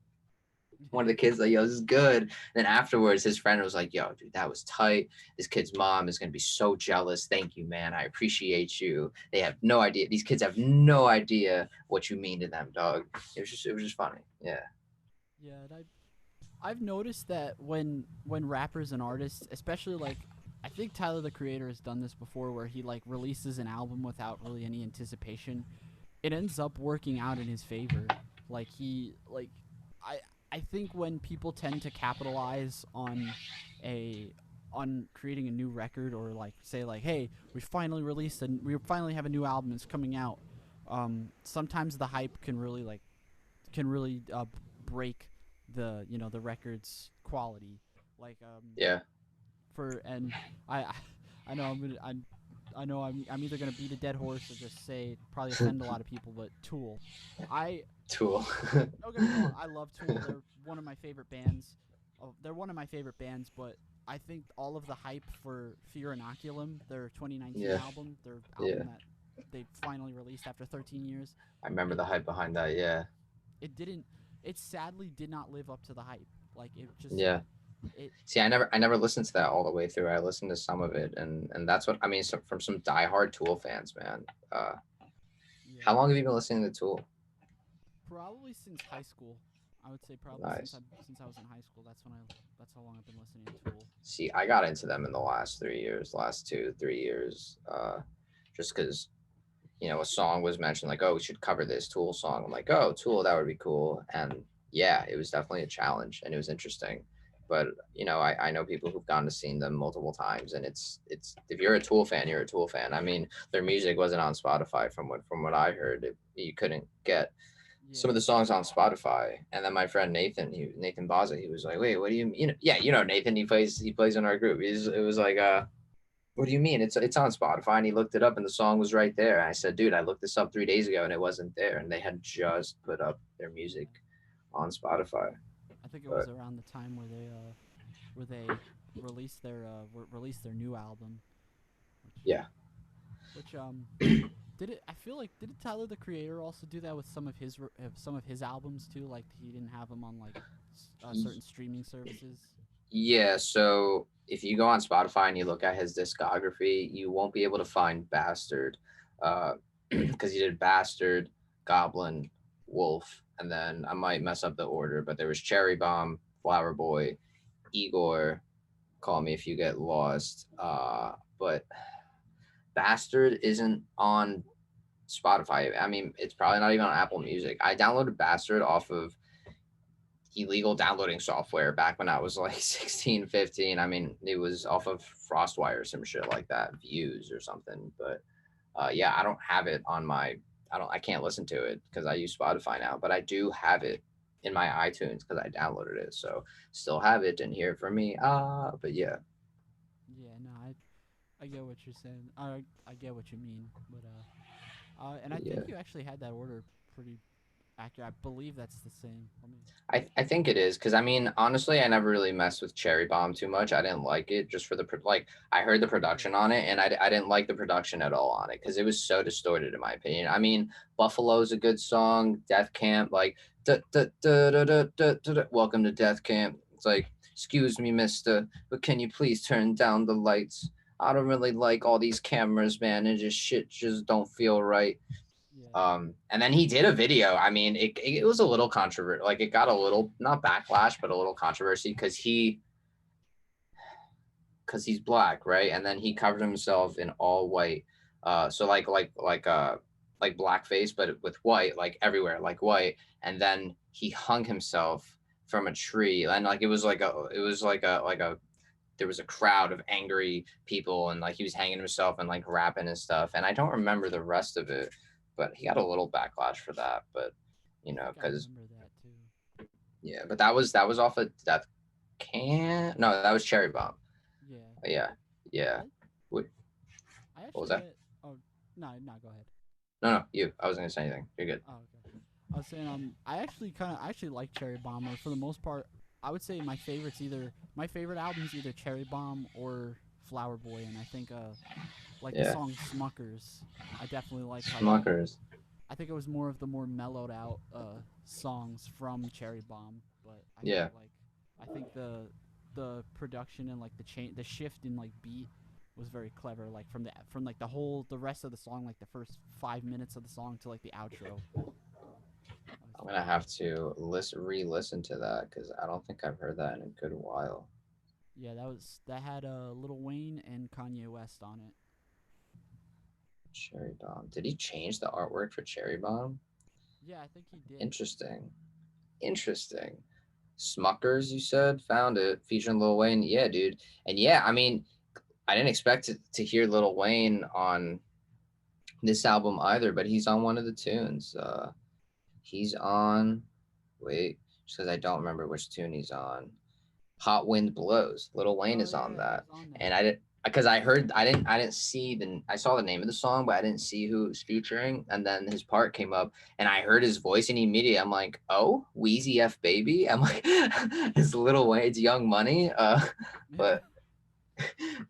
one of the kids like, yo, this is good. And then afterwards, his friend was like, yo, dude, that was tight. This kid's mom is going to be so jealous. Thank you, man. I appreciate you. They have no idea. These kids have no idea what you mean to them, dog. It was just funny. Yeah. yeah. And I've noticed that when rappers and artists, especially like, I think Tyler the Creator has done this before, where he like releases an album without really any anticipation. It ends up working out in his favor. Like he like I I think when people tend to capitalize a on creating a new record, or like say like, hey, we finally have a new album, it's coming out. Sometimes the hype can really break the record's quality. Like Yeah. for and I I know I'm gonna I know I'm either gonna beat a dead horse or just say probably offend a lot of people, but Tool, I Tool. don't get me wrong, I love Tool. They're one of my favorite bands. Oh, they're one of my favorite bands, but I think all of the hype for Fear Inoculum, their 2019 Yeah. album, their Yeah. album that they finally released after 13 years, I remember it the hype behind that. Yeah. it didn't it sadly did not live up to the hype. Like it just Yeah. it See, I never listened to that all the way through. I listened to some of it, and that's what I mean. So, from some diehard Tool fans, man. yeah, How long have you been listening to Tool? probably since high school. I would say probably Nice. since I was in high school. That's how long I've been listening to Tool. See, I got into them in the last 3 years, last 2, 3 years, just because a song was mentioned, like, oh, we should cover this Tool song. I'm like, oh, Tool, that would be cool. And yeah, it was definitely a challenge, and it was interesting. But I know people who've gone to seen them multiple times, and it's if you're a Tool fan, you're a Tool fan. I mean, their music wasn't on Spotify from what I heard. You couldn't get some of Yeah, the songs on Spotify. And then my friend Nathan Baza, he was like, wait, what do you mean? Yeah, Nathan, he plays in our group. It was like, what do you mean? It's on Spotify. And he looked it up, and the song was right there. And I said, dude, I looked this up 3 days ago, and it wasn't there. And they had just put up their music yeah. on Spotify. I think it was But around the time where they released their new album, which yeah, did it. I feel like did Tyler the Creator also do that with some of his albums too? Like he didn't have them on like certain streaming services. yeah. So if you go on Spotify and you look at his discography, you won't be able to find Bastard, because he did Bastard, Goblin, Wolf, and then I might mess up the order, but there was Cherry Bomb, Flower Boy, Igor, Call Me If You Get Lost. But Bastard isn't on Spotify. I mean, it's probably not even on Apple Music. I downloaded Bastard off of illegal downloading software back when I was like 16, 15. I mean, it was off of Frostwire or some shit like that, Views or something. But yeah, I don't have it on my, I can't listen to it because I use Spotify now, but I do have it in my iTunes because I downloaded it. So still have it and hear it from me. But yeah, Yeah, no, I get what you're saying. I get what you mean, but and I think yeah. you actually had that order pretty accurate. I believe that's the same. Let me. I think it is because I mean honestly I never really messed with Cherry Bomb too much. I didn't like it just for like I heard the Yeah, production on it, and I didn't like the production at all on it because it was so distorted in my opinion. I mean Buffalo's a good song, Death Camp, like Welcome to death camp. It's like, excuse me, mister, but can you please turn down the lights? I don't really like all these cameras, man. And just shit just don't feel right. Yeah. And then he did a video. I mean, it was a little controversial. Like, it got a little, not backlash, but a little controversy because he's black, right? And then he covered himself in all white. So like blackface, but with white, like everywhere, like white. And then he hung himself from a tree, and like it was like a there was a crowd of angry people, and like he was hanging himself and like rapping and stuff. And I don't remember the rest of it, but he got a little backlash for that. But I think I because remember that too. yeah, but that was off of that can no, that was Cherry Bomb. Yeah. Yeah, yeah. I What, I what was actually that? get. Oh no, no, go ahead. No, no, you. I wasn't gonna say anything. You're good. Oh, okay. I was saying I actually like Cherry Bomb, or for the most part I would say my favorite album's either Cherry Bomb or Flower Boy, and I think like the Yeah, song Smuckers. I definitely like how that. Smuckers. I think it was more of the more mellowed out songs from Cherry Bomb, but Yeah, I think the production and like the shift in like beat was very clever, like from like the rest of the song, like the first 5 minutes of the song to like the outro. That was I'm gonna very have to re-listen to that because I don't think I've heard that in a good while. Yeah, that had Lil Wayne and Kanye West on it. Cherry Bomb. Did he change the artwork for Cherry Bomb? Yeah, I think he did. Interesting. Interesting. Smuckers, you said? Found it. Featuring Lil Wayne. Yeah, dude. And yeah, I mean, I didn't expect to hear Lil Wayne on this album either, but he's on one of the tunes. He's on. Wait, just because I don't remember which tune he's on. Hot Wind Blows. Little Wayne Oh is on yeah, that, he's on and that. I didn't because I didn't see I saw the name of the song, but I didn't see who it was featuring. And then his part came up, and I heard his voice, and immediately I'm like, oh, Wheezy F Baby. I'm like, it's Little Wayne, it's Young Money. Yeah. But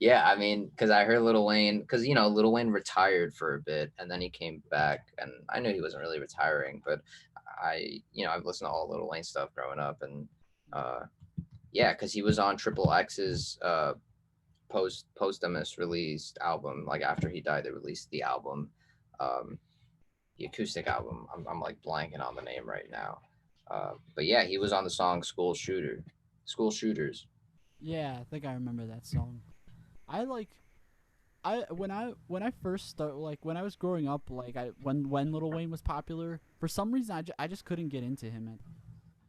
yeah, I mean, because I heard Little Wayne, because Little Wayne retired for a bit, and then he came back, and I knew he wasn't really retiring, but I've listened to all Little Wayne stuff growing up, and uh, yeah, because he was on Triple X's posthumous released album. Like after he died, they released the album, um, the acoustic album. I'm like blanking on the name right now, but yeah, he was on the song School Shooters. Yeah, I think I remember that song. I like I when I first start like when I was growing up, like when Lil Wayne was popular, for some reason I just couldn't get into him.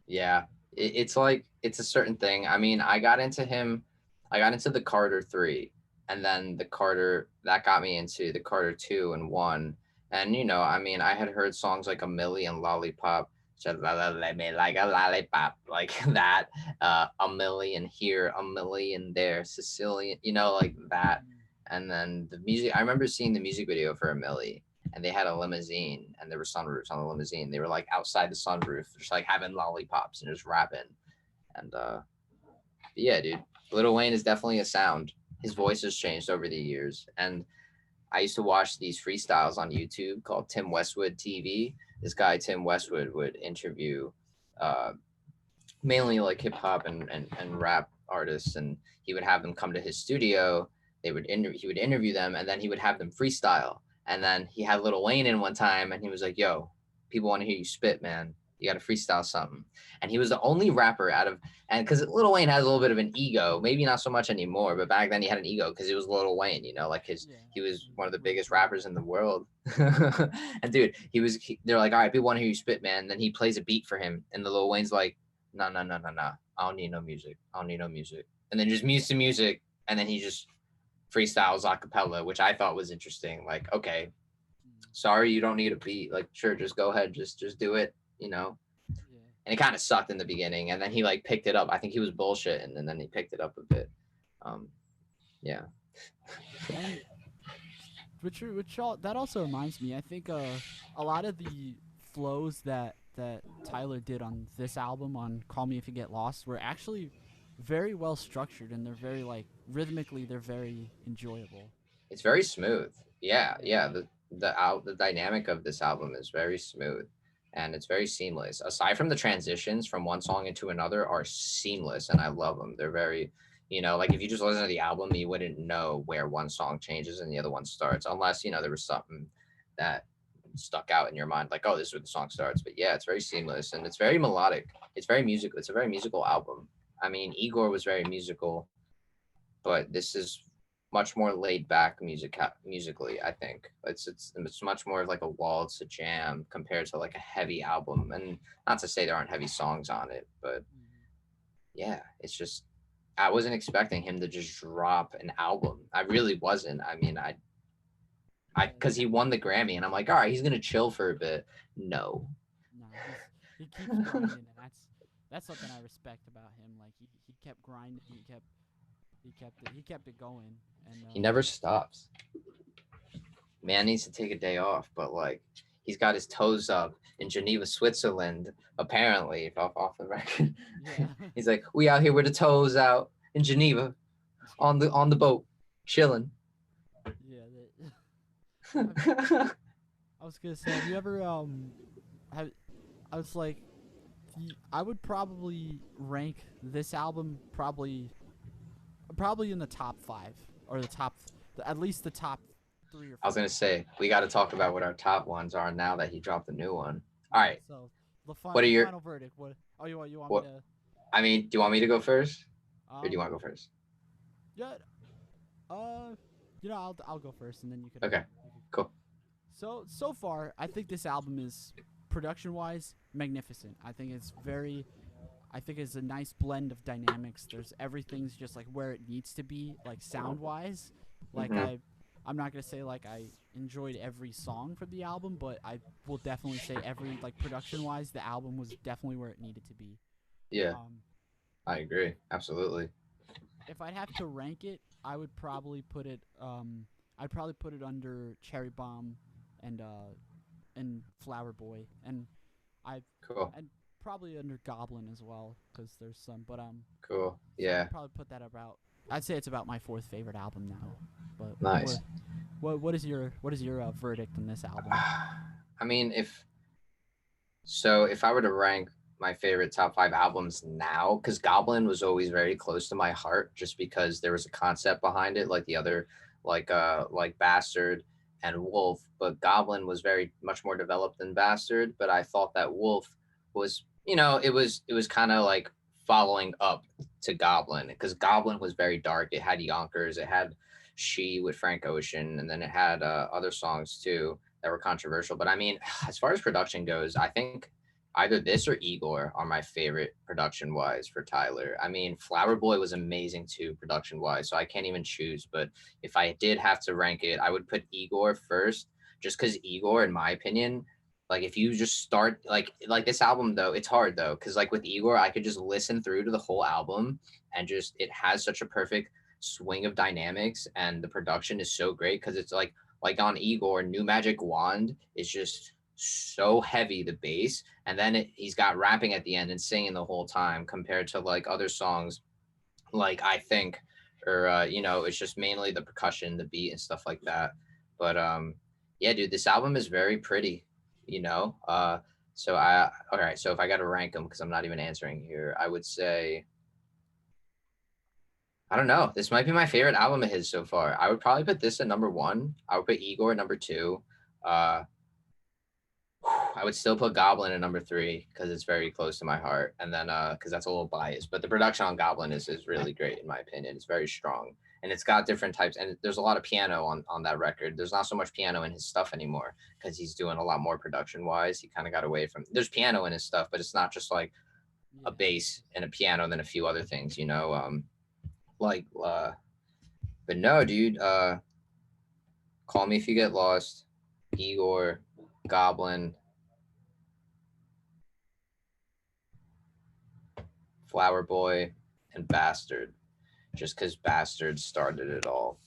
Yeah, it's like it's a certain thing. I mean, I got into him. I got into the Carter 3, and then the Carter that got me into the Carter 2 and 1. And I mean, I had heard songs like A Million Lollipop, just let me like a lollipop, like that. A million here, a million there, Sicilian, like that. Mm. And then the music. I remember seeing the music video for A Millie, and they had a limousine, and there were sunroofs on the limousine. They were like outside the sunroof, just like having lollipops and just rapping. And yeah, dude, Lil Wayne is definitely a sound. His voice has changed over the years, and I used to watch these freestyles on YouTube called Tim Westwood TV. This guy Tim Westwood would interview uh, mainly like hip hop and rap artists, and he would have them come to his studio. He would interview them, and then he would have them freestyle. And then he had Lil Wayne in one time, and he was like, "Yo, people want to hear you spit, man. You got to freestyle something." And he was the only rapper out of and because Lil Wayne has a little bit of an ego, maybe not so much anymore, but back then he had an ego because it was Lil Wayne, like Yeah, he was he was one of the really biggest big. rappers in the world. And dude, they're like, all right, people want to hear you spit, man. Then he plays a beat for him, and the Lil Wayne's like, no, no, no, no, no. I don't need no music. I don't need no music. And then just mutes the music, and then he just freestyles a cappella, which I thought was interesting. Like, okay, Mm. sorry, you don't need a beat. Like, sure, just go ahead, just do it. You know. Yeah. And it kind of sucked in the beginning, and then he like picked it up. I think he was bullshitting, and then he picked it up a bit. Um, yeah, And which all that also reminds me. I think a lot of the flows that Tyler did on this album on Call Me If You Get Lost were actually very well structured, and they're very like rhythmically they're very enjoyable. it's very smooth. Yeah, Yeah. yeah. The dynamic of this album is very smooth, and it's very seamless. Aside from the transitions from one song into another are seamless, and I love them. They're very, like if you just listen to the album, you wouldn't know where one song changes and the other one starts, unless there was something that stuck out in your mind, like, oh, this is where the song starts. But yeah, it's very seamless and it's very melodic. It's very musical. It's a very musical album. I mean, Igor was very musical, but this is much more laid back musically. I think it's much more of like a waltz, a jam compared to like a heavy album. And not to say there aren't heavy songs on it, but Mhm. yeah, it's just I wasn't expecting him to just drop an album. I really wasn't. I mean, Yeah, because he won the Grammy, and I'm like, all right, he's gonna chill for a bit. No. no, he keeps grinding, and that's something I respect about him. Like he kept grinding, he kept it going, and He never stops. Man needs to take a day off, but like he's got his toes up in Geneva, Switzerland, apparently, off the record. yeah, He's like, we out here with the toes out in Geneva on the boat, chilling. yeah. Have, I was gonna say, have you ever have I was like, I would probably rank this album probably in the top 5 or at least the top 3 or 4. I was gonna say we got to talk about what our top ones are now that he dropped the new one. All Yeah. right, So what are the your final verdict. What? Oh, you want me what? to? I mean, do you want me to go first, or do you Um. want to go first? Yeah. Uh. I'll go first, and then you could. Okay, You could. cool, So far, I think this album is production wise magnificent. I think it's a nice blend of dynamics. There's everything's just like where it needs to be, like sound wise. Like hmm I'm not gonna say like I enjoyed every song from the album, but I will definitely say every like production wise, the album was definitely where it needed to be. yeah, Um, I agree, absolutely. if I'd have to rank it, I'd probably put it under Cherry Bomb and Flower Boy, and I Cool, and probably under Goblin as well because there's some. But cool, so yeah, I'd probably put that about. I'd say it's about my fourth favorite album now. But nice. what is your verdict on this album? I mean, if I were to rank my favorite top 5 albums now, because Goblin was always very close to my heart, just because there was a concept behind it, like the other, like Bastard and Wolf. But Goblin was very much more developed than Bastard. But I thought that Wolf was, it was kind of like following up to Goblin, because Goblin was very dark. It had Yonkers, it had She with Frank Ocean, and then it had other songs too that were controversial. But I mean, as far as production goes, I think either this or Igor are my favorite production wise for Tyler. I mean, Flower Boy was amazing too, production wise. So I can't even choose. But if I did have to rank it, I would put Igor first, just because Igor, in my opinion, like if you just start like this album though, it's hard though, because like with Igor, I could just listen through to the whole album and just it has such a perfect swing of dynamics, and the production is so great because it's like on Igor, New Magic Wand is just so heavy, the bass, and then he's got rapping at the end and singing the whole time, compared to like other songs like I think, or it's just mainly the percussion, the beat, and stuff like that. But yeah, dude, this album is very pretty. You know, so all right. So if I got to rank them, because I'm not even answering here, I would say I don't know. This might be my favorite album of his so far. I would probably put this at number one. I would put Igor at number two. Uh, I would still put Goblin at number three because it's very close to my heart, and then because that's a little biased, but the production on Goblin is really great in my opinion. It's very strong, and it's got different types, and there's a lot of piano on that record. There's not so much piano in his stuff anymore because he's doing a lot more production wise. He kind of got away from there's piano in his stuff, but it's not just like a Yeah. bass and a piano and then a few other things, like but no, dude. Call Me If You Get Lost, Igor, Goblin, Flower Boy, and Bastard. Just because Bastard started it all.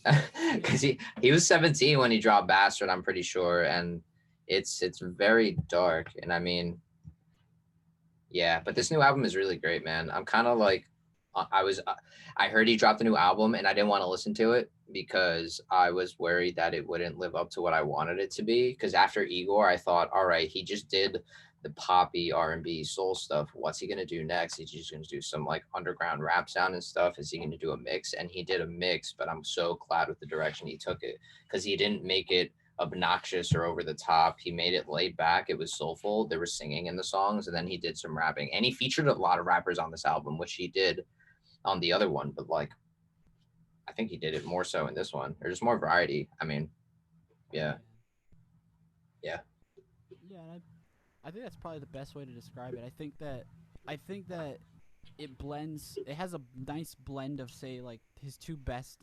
Because Yeah. he was 17 when he dropped Bastard, I'm pretty sure, and it's very dark. And I mean, yeah, but this new album is really great, man. I'm kind of like, I heard he dropped a new album and I didn't want to listen to it because I was worried that it wouldn't live up to what I wanted it to be. Because after Igor, I thought, all right, he just did the poppy R&B soul stuff. What's he gonna do next? Is he just gonna do some like underground rap sound and stuff? Is he gonna do a mix? And he did a mix, but I'm so glad with the direction he took it, because he didn't make it obnoxious or over the top. He made it laid back. It was soulful. There was singing in the songs, and then he did some rapping. And he featured a lot of rappers on this album, which he did on the other one, but like I think he did it more so in this one. There's more variety. I mean, yeah, Yeah. yeah, Yeah, and I think that's probably the best way to describe it. I think that it blends. It has a nice blend of, say, like his two best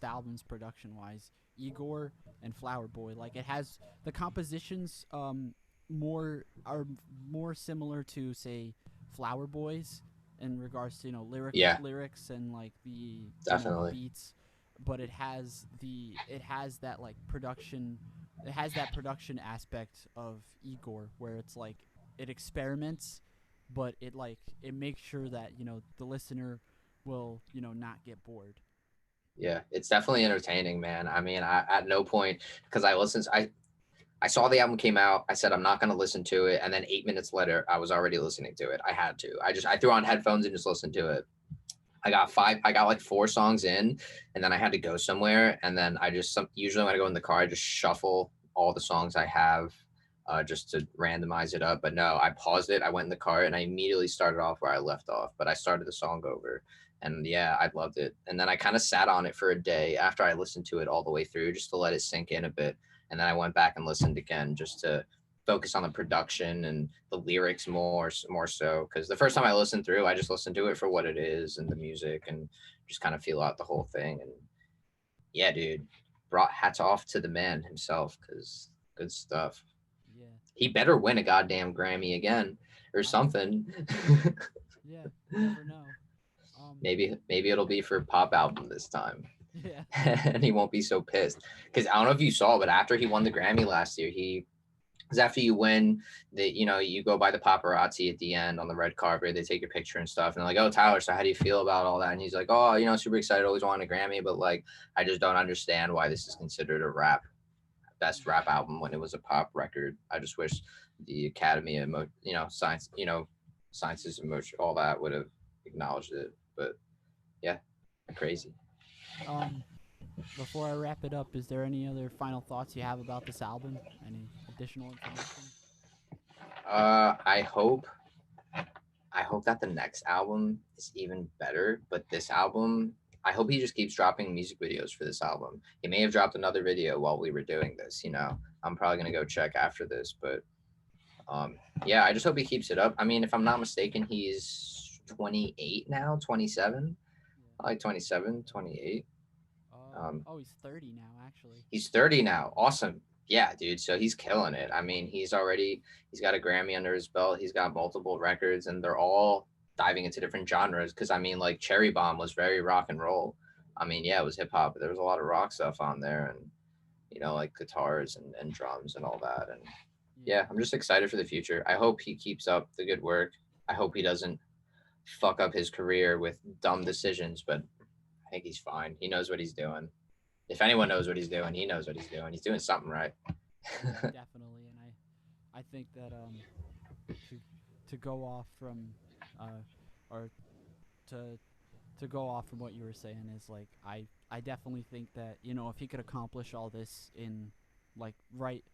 albums production wise, Igor and Flower Boy. Like it has the compositions more are more similar to, say, Flower Boys in regards to, yeah, lyrics and like the the definitely. beats, but it has that like production. It has that production aspect of Igor where it's like it experiments, but it makes sure that the listener will not get bored. Yeah, it's definitely entertaining, man. I mean, I at no point, because I saw the album came out. I said I'm not going to listen to it, and then 8 minutes later, I was already listening to it. I had to. I threw on headphones and just listened to it. I got like four songs in, and then I had to go somewhere, and then usually when I go in the car, I just shuffle all the songs I have, just to randomize it up. But no, I paused it. I went in the car, and I immediately started off where I left off. But I started the song over, and yeah, I loved it. And then I kind of sat on it for a day after I listened to it all the way through, just to let it sink in a bit. And then I went back and listened again, just to focus on the production and the lyrics more so, because the first time I listened through, I just listened to it for what it is and the music, and just kind of feel out the whole thing. And yeah, dude, brought hats off to the man himself, because good stuff. Yeah, He better win a goddamn Grammy again or I know. something. Yeah, you never know. Um, Maybe it'll be for pop album this time. yeah, And he won't be so pissed, because I don't know if you saw, but after he won the Grammy last year, he because after you win, you go by the paparazzi at the end on the red carpet. They take your picture and stuff, and they're like, "Oh, Tyler, so how do you feel about all that?" And he's like, "Oh, super excited. Always wanted a Grammy, but like, I just don't understand why this is considered a best rap album when it was a pop record. I just wish the Academy of Science, Sciences, Emotion, all that would have acknowledged it." But yeah, yeah. crazy. Um, Before I wrap it up, is there any other final thoughts you have about this album? Any additional information? I hope that the next album is even better. But this album, I hope he just keeps dropping music videos for this album. He may have dropped another video while we were doing this. I'm probably gonna go check after this. But yeah, I just hope he keeps it up. I mean, if I'm not mistaken, he's 28 now, 27, Yeah. like 27, 28. Oh, he's 30 now, actually. He's 30 now. Awesome. Yeah, dude. So he's killing it. I mean, he's got a Grammy under his belt. He's got multiple records, and they're all diving into different genres. Because I mean, like Cherry Bomb was very rock and roll. I mean, yeah, it was hip hop, but there was a lot of rock stuff on there, and like guitars and drums and all that. And Yeah. yeah, I'm just excited for the future. I hope he keeps up the good work. I hope he doesn't fuck up his career with dumb decisions, but I think he's fine. He knows what he's doing. If anyone knows what he's doing, he knows what he's doing. He's doing something right. Yeah, definitely. And I think that to to go off from uh or to to go off from what you were saying is like I definitely think that if he could accomplish all this in like right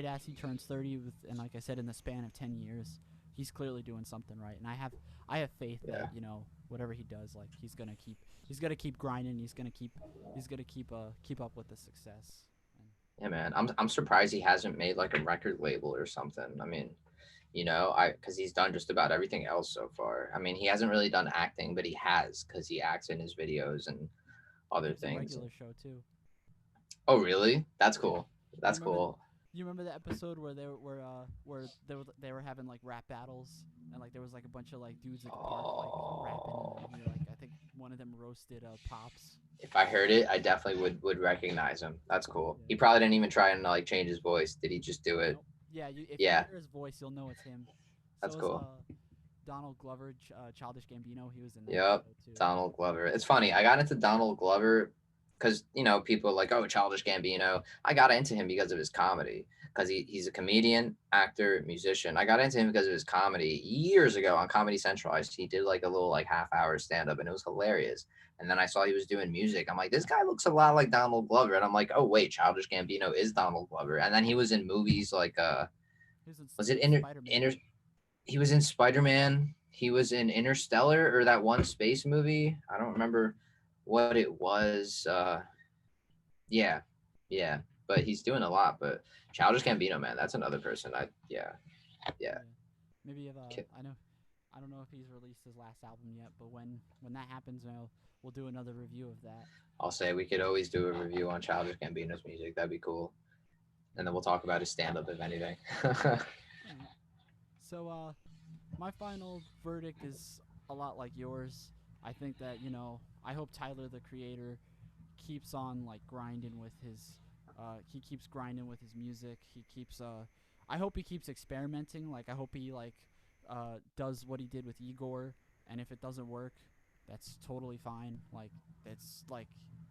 as he turns 30 with, and like I said, in the span of 10 years, he's clearly doing something right. And I have faith Yeah. that whatever he does, like he's gonna keep grinding. He's gonna keep up with the success. And Yeah, man. I'm surprised he hasn't made like a record label or something. I mean, because he's done just about everything else so far. I mean, he hasn't really done acting, but he has, because he acts in his videos and he other has a things. regular show too. Oh, really? That's Yeah. cool. You That's remember cool. you remember the episode where they were having like rap battles, and like there was like a bunch of like dudes at the park like rapping, and then Oh, I think one of them roasted Pops. if I heard it, I definitely would recognize him. That's cool. Yeah. He probably didn't even try and like change his voice. Did he just do it? Nope. Yeah, if you Yeah, hear his voice, you'll know it's him. that's So is cool. Donald Glover, Childish Gambino. He was in that Yep. show too. Donald Glover. It's funny. I got into Donald Glover because you know people are like, oh, Childish Gambino. I got into him because of his comedy, because he's a comedian, actor, musician. I got into him because of his comedy years ago on Comedy Central. He did like a little like half-hour stand-up, and it was hilarious. And then I saw he was doing music. I'm like, this guy looks a lot like Donald Glover, and I'm like, oh wait, Childish Gambino is Donald Glover. And then he was in movies like He was was it in Spider-Man. he was in Spider-Man. He was in Interstellar or that one space movie. I don't remember what it was. Yeah, yeah. But he's doing a lot. But Childish Gambino, man, that's another person. Yeah. Yeah, maybe if I don't know if he's released his last album yet, but when that happens, we'll do another review of that. I'll say we could always do a review on Childish Gambino's music. That'd be cool. And then we'll talk about his stand-up if anything. All right. So my final verdict is a lot like yours. I think that I hope Tyler the Creator keeps on like grinding with his he keeps grinding with his music. He keeps I hope he keeps experimenting. Like I hope he does what he did with Igor, and if it doesn't work, that's totally fine. Like it's like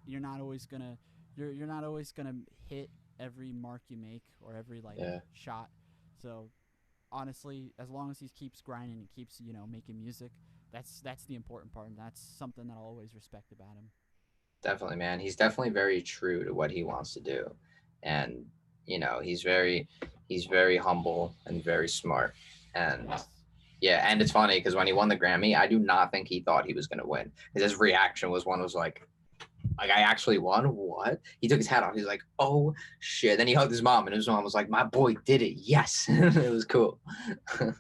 you're not always going to you're not always going to hit every mark you make or every like Yeah, shot. So honestly, as long as he keeps grinding and keeps making music, that's the important part, and that's something that I'll always respect about him. definitely, man. He's definitely very true to what he wants to do. And, you know, he's very humble and very smart. And Yes. yeah, and it's funny because when he won the Grammy, I do not think he thought he was gonna win. His reaction was like I actually won. What? He took his hat off. He's like, oh shit. Then he hugged his mom, and his mom was like, my boy did it. Yes, it was cool. Those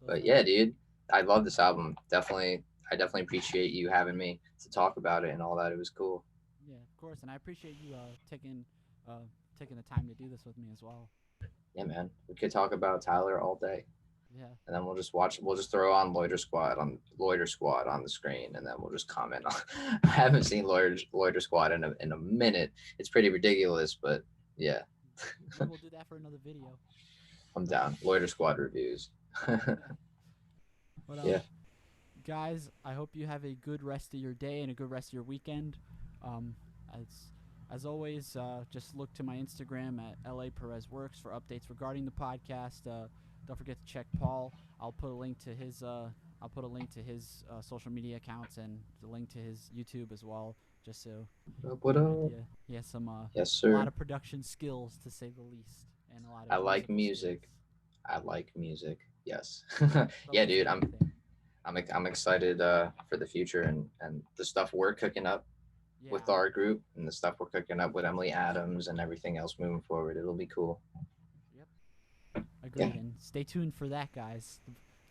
But are yeah, dude, I love this album. Definitely, I definitely appreciate you having me to talk about it and all that. It was cool. Yeah, of course, and I appreciate you uh taking the time to do this with me as well. Yeah, man. We could talk about Tyler all day, Yeah. and then we'll just watch. We'll just throw on Loiter Squad on the screen, and then we'll just comment on. I haven't seen Loiter Squad in a minute. It's pretty ridiculous, but yeah, Maybe we'll do that for another video. I'm down. Loiter Squad reviews. But Yeah, guys, I hope you have a good rest of your day and a good rest of your weekend. Um, as always, just look to my Instagram at LA Perez Works for updates regarding the podcast. Don't forget to check Paul. I'll put a link to his social media accounts and the link to his YouTube as well, just so what get an up? idea. He has some Yes, a lot sir. of production skills to say the least, and a lot of I like musical skills. music. I like music. Yes. So Yeah, that's a dude. great thing. I'm excited for the future and the stuff we're cooking up Yeah. with our group and the stuff we're cooking up with Emily Adams and everything else moving forward. It'll be cool. Yep. Yeah. Agreed. And stay tuned for that, guys.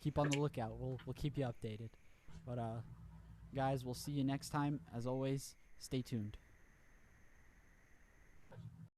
Keep on the lookout. We'll keep you updated. But guys, we'll see you next time. As always, stay tuned.